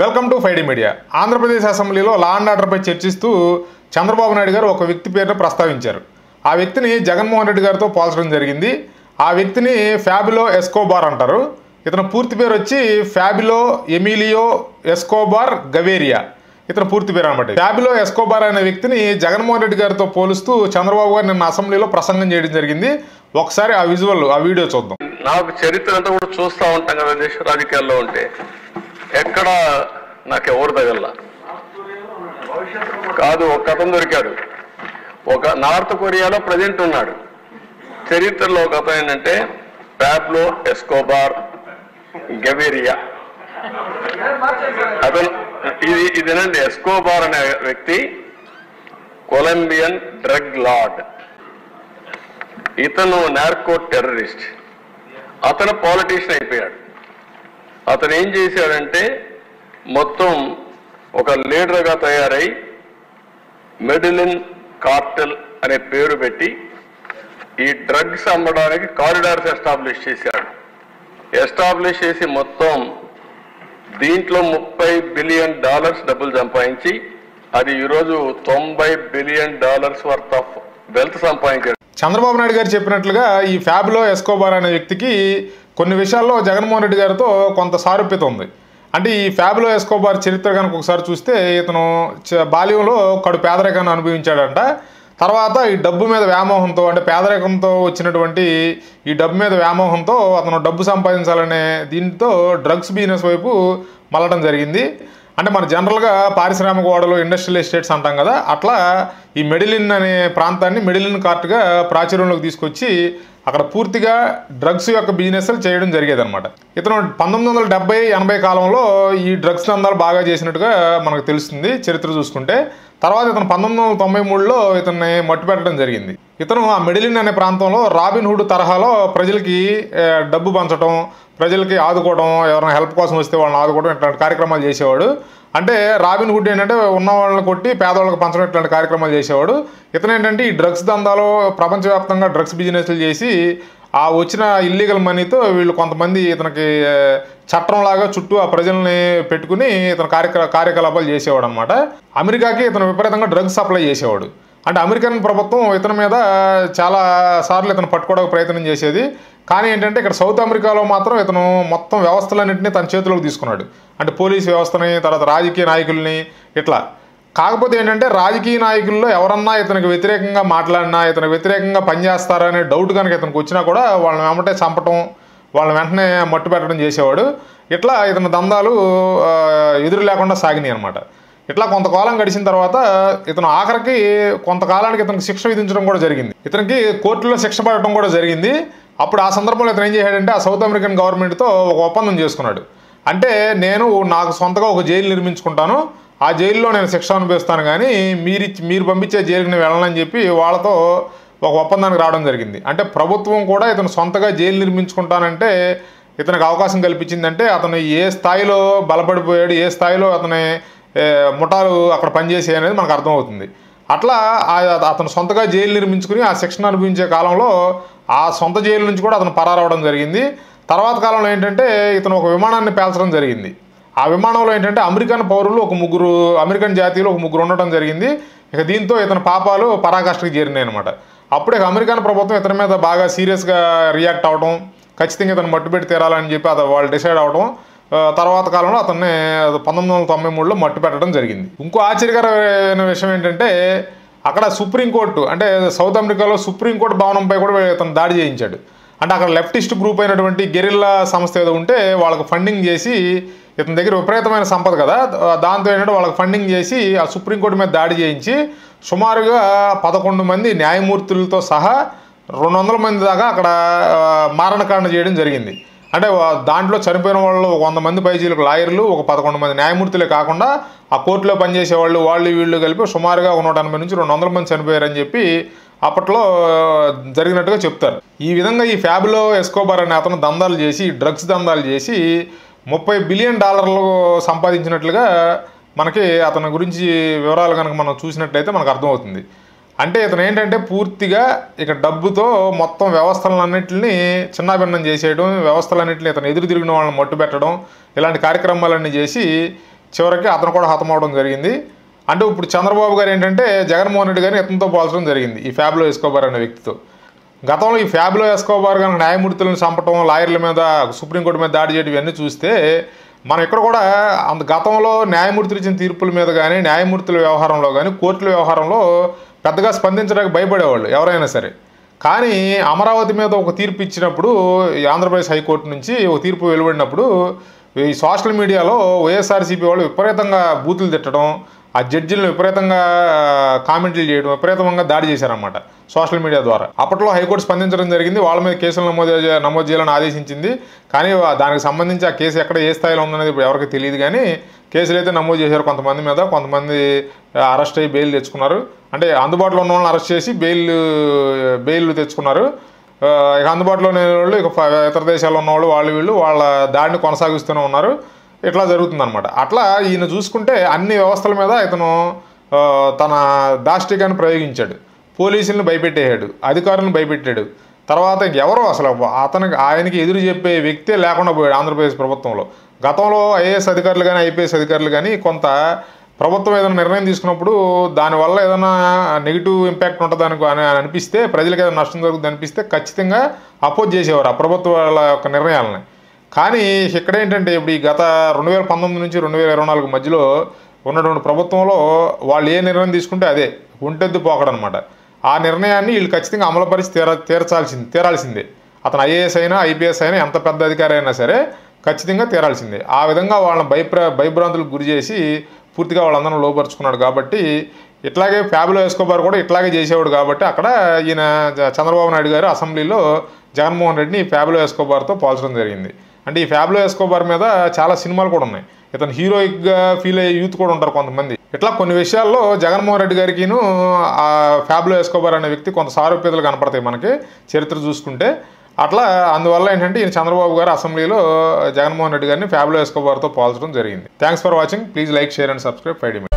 Welcome to ఫైడీ media. Andhra Pradesh అసెంబ్లీలో law and ఆర్డర్పై చర్చిస్తూ చంద్రబాబు నాయుడు గారు ఒక వ్యక్తి పేరును ప్రస్తావించారు. ఆ వ్యక్తిని జగన్మోహన్ రెడ్డి గారితో పోల్చడం జరిగింది. ఆ వ్యక్తిని ఫ్యాబిలో ఎస్కోబార్ అంటారు. ఇతను పూర్తి పేరు వచ్చి ఫ్యాబిలో ఎమిలియో ఎస్కోబార్ గవేరియా. ఇతను పూర్తి పేరు అనమాట. ఫ్యాబిలో ఎస్కోబార్ అనే వ్యక్తిని జగన్మోహన్ రెడ్డి గారితో పోలుస్తూ చంద్రబాబు గారు నిన్న అసెంబ్లీలో ప్రసంగం చేయడం జరిగింది. ఒకసారి ఆ విజువల్, ఆ వీడియో చూద్దాం. నాకు చరిత్ర అంతా కూడా చూస్తూ ఉంటాం కదా, దేశ రాజకీయాల్లో ఉంటే ఎక్కడ నాకెవరు తగల్లా కాదు. ఒక అతను దొరికాడు, ఒక నార్త్ కొరియాలో ప్రజెంట్ ఉన్నాడు. చరిత్రలో ఒక అతను ఏంటంటే పాబ్లో ఎస్కోబార్ గవేరియా. అతను ఇదేనండి, ఎస్కోబార్ అనే వ్యక్తి కొలంబియన్ డ్రగ్ లార్డ్. ఇతను నార్కో టెర్రరిస్ట్. అతను పాలిటీషియన్ అయిపోయాడు. అతను ఏం చేశాడంటే మొత్తం ఒక లీడర్గా తయారై మెడిలిన్ కార్టెల్ అనే పేరు పెట్టి ఈ డ్రగ్స్ అమ్మడానికి కారిడార్స్ ఎస్టాబ్లిష్ చేశాడు. ఎస్టాబ్లిష్ చేసి మొత్తం దీంట్లో $30 బిలియన్ డబ్బులు సంపాదించి అది ఈరోజు $90 బిలియన్ వర్త్ ఆఫ్ వెల్త్ సంపాదించాడు. చంద్రబాబు నాయుడు గారు చెప్పినట్లుగా ఈ ఫ్యాబిలో ఎస్కోబార్ అనే వ్యక్తికి కొన్ని విషయాల్లో జగన్మోహన్ రెడ్డి గారితో కొంత సారూప్యత ఉంది. అంటే ఈ ఫ్యాబిలో ఎస్కోబార్ చరిత్ర కనుక ఒకసారి చూస్తే ఇతను బాల్యంలో కడు పేదరికాన్ని అనుభవించాడంట. తర్వాత ఈ డబ్బు మీద వ్యామోహంతో, అంటే పేదరికంతో వచ్చినటువంటి ఈ డబ్బు మీద వ్యామోహంతో అతను డబ్బు సంపాదించాలనే దీంతో డ్రగ్స్ బిజినెస్ వైపు మళ్ళడం జరిగింది. అంటే మన జనరల్గా పారిశ్రామిక ఓడలు, ఇండస్ట్రియల్ ఎస్టేట్స్ అంటాం కదా, అట్లా ఈ మెడిలిన్ అనే ప్రాంతాన్ని మెడిలిన్ కార్ట్గా ప్రాచుర్యంలోకి తీసుకొచ్చి అక్కడ పూర్తిగా డ్రగ్స్ యొక్క బిజినెస్లు చేయడం జరిగేదన్నమాట. ఇతను 1970-80 కాలంలో ఈ డ్రగ్స్ దందాలు బాగా చేసినట్టుగా మనకు తెలుస్తుంది చరిత్ర చూసుకుంటే. తర్వాత ఇతను 1993లో ఇతన్ని మట్టుపెట్టడం జరిగింది. ఇతను ఆ మెడిలిన్ అనే ప్రాంతంలో రాబిన్ హుడ్ తరహాలో ప్రజలకి డబ్బు పంచడం, ప్రజలకి ఆదుకోవడం, ఎవరైనా హెల్ప్ కోసం వస్తే వాళ్ళని ఆదుకోవడం, ఇట్లాంటి కార్యక్రమాలు చేసేవాడు. అంటే రాబిన్ హుడ్ ఏంటంటే ఉన్న వాళ్ళని కొట్టి పేదవాళ్ళకి పంచడం, ఇట్లాంటి కార్యక్రమాలు చేసేవాడు. ఇతను ఏంటంటే ఈ డ్రగ్స్ దందాలో ప్రపంచవ్యాప్తంగా డ్రగ్స్ బిజినెస్లు చేసి ఆ వచ్చిన ఇల్లీగల్ మనీతో వీళ్ళు కొంతమంది ఇతనికి చట్టంలాగా చుట్టూ ఆ ప్రజల్ని పెట్టుకుని ఇతను కార్యకలాపాలు చేసేవాడు అనమాట. అమెరికాకి ఇతను విపరీతంగా డ్రగ్స్ సప్లై చేసేవాడు. అంటే అమెరికన్ ప్రభుత్వం ఇతని మీద చాలా సార్లు ఇతను పట్టుకోవడానికి ప్రయత్నం చేసేది. కానీ ఏంటంటే ఇక్కడ సౌత్ అమెరికాలో మాత్రం ఇతను మొత్తం వ్యవస్థలన్నింటినీ తన చేతిలోకి తీసుకున్నాడు. అంటే పోలీస్ వ్యవస్థని, తర్వాత రాజకీయ నాయకుల్ని ఇట్లా. కాకపోతే ఏంటంటే రాజకీయ నాయకుల్లో ఎవరన్నా ఇతనికి వ్యతిరేకంగా మాట్లాడినా, ఇతనికి వ్యతిరేకంగా పనిచేస్తారనే డౌట్ కనుక ఇతనికి వచ్చినా కూడా వాళ్ళని వెంటనే చంపటం, వాళ్ళని వెంటనే మట్టు పెట్టడం చేసేవాడు. ఇట్లా ఇతని దందాలు ఎదురు లేకుండా సాగినాయి అనమాట. ఇట్లా కొంతకాలం గడిచిన తర్వాత ఇతను ఆఖరికి కొంతకాలానికి ఇతనికి శిక్ష విధించడం కూడా జరిగింది. ఇతనికి కోర్టులో శిక్ష పడటం కూడా జరిగింది. అప్పుడు ఆ సందర్భంలో ఇతను ఏం చేశాడంటే ఆ సౌత్ అమెరికన్ గవర్నమెంట్తో ఒక ఒప్పందం చేసుకున్నాడు. అంటే నేను నాకు సొంతగా ఒక జైలు నిర్మించుకుంటాను, ఆ జైల్లో నేను శిక్ష అనుభవిస్తాను, కానీ మీరు పంపించే జైలుకి నేను వెళ్ళనని చెప్పి వాళ్ళతో ఒక ఒప్పందానికి రావడం జరిగింది. అంటే ప్రభుత్వం కూడా ఇతను సొంతగా జైలు నిర్మించుకుంటానంటే ఇతనికి అవకాశం కల్పించిందంటే అతను ఏ స్థాయిలో బలపడిపోయాడు, ఏ స్థాయిలో అతని ముఠాలు అక్కడ పనిచేసాయి అనేది మనకు అర్థమవుతుంది. అట్లా అతను సొంతగా జైలు నిర్మించుకుని ఆ శిక్షణ అనుభవించే కాలంలో ఆ సొంత జైలు నుంచి కూడా అతను పరారవడం జరిగింది. తర్వాత కాలంలో ఏంటంటే ఇతను ఒక విమానాన్ని పేల్చడం జరిగింది. ఆ విమానంలో ఏంటంటే అమెరికన్ పౌరులు అమెరికన్ జాతీయులు ఒక ముగ్గురు ఉండటం జరిగింది. ఇక దీంతో ఇతని పాపాలు పరాకాష్ఠకి చేరినాయి అనమాట. అప్పుడే అమెరికన్ ప్రభుత్వం ఇతని మీద బాగా సీరియస్గా రియాక్ట్ అవ్వడం, ఖచ్చితంగా ఇతను మట్టుపెట్టి తీరాలని చెప్పి వాళ్ళు డిసైడ్ అవ్వడం. తర్వాత కాలంలో అతన్ని 1993లో మట్టు పెట్టడం జరిగింది. ఇంకో ఆశ్చర్యకరమైన విషయం ఏంటంటే అక్కడ సుప్రీంకోర్టు, అంటే సౌత్ అమెరికాలో సుప్రీంకోర్టు భవనంపై కూడా ఇతను దాడి చేయించాడు. అంటే అక్కడ లెఫ్టిస్ట్ గ్రూప్ అయినటువంటి గెరిల్లా సంస్థ ఏదో ఉంటే వాళ్ళకు ఫండింగ్ చేసి, ఇతని దగ్గర విపరీతమైన సంపద కదా, దాంతో ఏంటంటే వాళ్ళకి ఫండింగ్ చేసి ఆ సుప్రీంకోర్టు మీద దాడి చేయించి సుమారుగా 11 మంది న్యాయమూర్తులతో సహా 200 మంది దాకా అక్కడ మారణకాండ చేయడం జరిగింది. అంటే దాంట్లో చనిపోయిన వాళ్ళు 100 మంది పైచీలకు లాయర్లు, ఒక 11 మంది న్యాయమూర్తులే కాకుండా ఆ కోర్టులో పనిచేసేవాళ్ళు, వీళ్ళు కలిపి సుమారుగా 180 నుంచి 200 మంది చనిపోయారని చెప్పి అప్పట్లో జరిగినట్టుగా చెప్తారు. ఈ విధంగా ఈ ఫ్యాబిలో ఎస్కోబార్ అనే అతను దందాలు చేసి, డ్రగ్స్ దందాలు చేసి $30 బిలియన్ సంపాదించినట్లుగా మనకి అతని గురించి వివరాలు కనుక మనం చూసినట్లయితే మనకు అర్థమవుతుంది. అంటే ఇతను ఏంటంటే పూర్తిగా ఇక డబ్బుతో మొత్తం వ్యవస్థలన్నింటినీ చిన్నాభిన్నం చేసేయడం, వ్యవస్థలన్నింటినీ ఇతను ఎదురు తిరిగిన వాళ్ళని మట్టు పెట్టడం, ఇలాంటి కార్యక్రమాలన్నీ చేసి చివరికి అతను కూడా హతమవడం జరిగింది. అంటే ఇప్పుడు చంద్రబాబు గారు ఏంటంటే జగన్మోహన్ రెడ్డి గారిని ఇతనితో పోల్చడం జరిగింది ఈ ఫ్యాబ్లో ఎస్కోబార్ అనే వ్యక్తితో. గతంలో ఈ ఫ్యాబ్లో ఎస్కోబార్ కనుక న్యాయమూర్తులను చంపటం, లాయర్ల మీద, సుప్రీంకోర్టు మీద దాడి చేయడం ఇవన్నీ చూస్తే మనం ఇక్కడ కూడా గతంలో న్యాయమూర్తులు ఇచ్చిన తీర్పుల మీద కానీ, న్యాయమూర్తుల వ్యవహారంలో కానీ, కోర్టుల వ్యవహారంలో పెద్దగా స్పందించడానికి భయపడేవాళ్ళు ఎవరైనా సరే. కానీ అమరావతి మీద ఒక తీర్పు ఇచ్చినప్పుడు, ఈ ఆంధ్రప్రదేశ్ హైకోర్టు నుంచి ఒక తీర్పు వెలువడినప్పుడు ఈ సోషల్ మీడియాలో వైఎస్ఆర్సీపీ వాళ్ళు విపరీతంగా బూతులు తిట్టడం, ఆ జడ్జిలను విపరీతంగా కామెంట్లు చేయడం, విపరీతంగా దాడి చేశారన్నమాట సోషల్ మీడియా ద్వారా. అప్పట్లో హైకోర్టు స్పందించడం జరిగింది, వాళ్ళ మీద కేసులు నమోదు చేయాలని ఆదేశించింది. కానీ దానికి సంబంధించి ఆ కేసు ఎక్కడ ఏ స్థాయిలో ఉందనేది ఇప్పుడు ఎవరికి తెలియదు. కానీ కేసులు అయితే నమోదు చేశారు కొంతమంది మీద. కొంతమంది అరెస్ట్ అయ్యి బెయిల్ తెచ్చుకున్నారు. అంటే అందుబాటులో ఉన్న వాళ్ళని అరెస్ట్ చేసి బెయిల్ తెచ్చుకున్నారు. ఇక అందుబాటులో లేని వాళ్ళు, ఇక ఇతర దేశాల్లో ఉన్నవాళ్ళు, వీళ్ళు వాళ్ళ దాడిని కొనసాగిస్తూనే ఉన్నారు. ఇట్లా జరుగుతుందన్నమాట. అట్లా ఈయన చూసుకుంటే అన్ని వ్యవస్థల మీద ఇతను తన దాష్టికాన్ని ప్రయోగించాడు. పోలీసులను భయపెట్టేశాడు, అధికారులను భయపెట్టాడు. తర్వాత ఇంకెవరో అసలు ఆయనకి ఎదురు చెప్పే వ్యక్తే లేకుండా పోయాడు ఆంధ్రప్రదేశ్ ప్రభుత్వంలో. గతంలో ఐఏఎస్ అధికారులు కానీ, ఐపీఎస్ అధికారులు కానీ కొంత ప్రభుత్వం ఏదైనా నిర్ణయం తీసుకున్నప్పుడు దానివల్ల ఏదైనా నెగిటివ్ ఇంపాక్ట్ ఉంటుందని అనిపిస్తే, ప్రజలకు ఏదైనా నష్టం జరుగుతుంది అనిపిస్తే ఖచ్చితంగా అపోజ్ చేసేవారు ఆ ప్రభుత్వాల యొక్క నిర్ణయాలని. కానీ ఇక్కడ ఏంటంటే ఇప్పుడు ఈ గత 2019 నుంచి 2024 మధ్యలో ఉన్నటువంటి ప్రభుత్వంలో వాళ్ళు ఏ నిర్ణయం తీసుకుంటే అదే ఒంటెద్దు పోకడనమాట. ఆ నిర్ణయాన్ని వీళ్ళు ఖచ్చితంగా అమలుపరిచి తీరాల్సిందే. అతను ఐఏఎస్ అయినా, ఐపీఎస్ అయినా, ఎంత పెద్ద అధికారి అయినా సరే ఖచ్చితంగా తీరాల్సిందే. ఆ విధంగా వాళ్ళని భయభ్రాంతులకు గురి చేసి పూర్తిగా వాళ్ళందరూ లోపరుచుకున్నాడు. కాబట్టి ఇట్లాగే ఫ్యాబ్లో ఎస్కోబార్ కూడా ఇట్లాగే చేసేవాడు. కాబట్టి అక్కడ ఈయన చంద్రబాబు నాయుడు గారు అసెంబ్లీలో జగన్మోహన్ రెడ్డిని ఫ్యాబ్లో ఎస్కోబార్తో పోల్చడం జరిగింది. అంటే ఈ ఫ్యాబ్లో ఎస్కోబార్ మీద చాలా సినిమాలు కూడా ఉన్నాయి. ఇతను హీరోయిక్గా ఫీల్ అయ్యే యూత్ కూడా ఉంటారు కొంతమంది. ఇట్లా కొన్ని విషయాల్లో జగన్మోహన్ రెడ్డి గారికిను ఆ ఫ్యాబ్లో ఎస్కోబార్ అనే వ్యక్తి కొంత సారూప్యతలు కనపడతాయి మనకి చరిత్ర చూసుకుంటే. అట్లా అందువల్ల ఏంటంటే ఈయన చంద్రబాబు గారు అసెంబ్లీలో జగన్మోహన్ రెడ్డి గారిని ఫ్యాబ్లో ఎస్కోబార్తో పోల్చడం జరిగింది. Thanks for watching. Please like, share and subscribe 5D Media.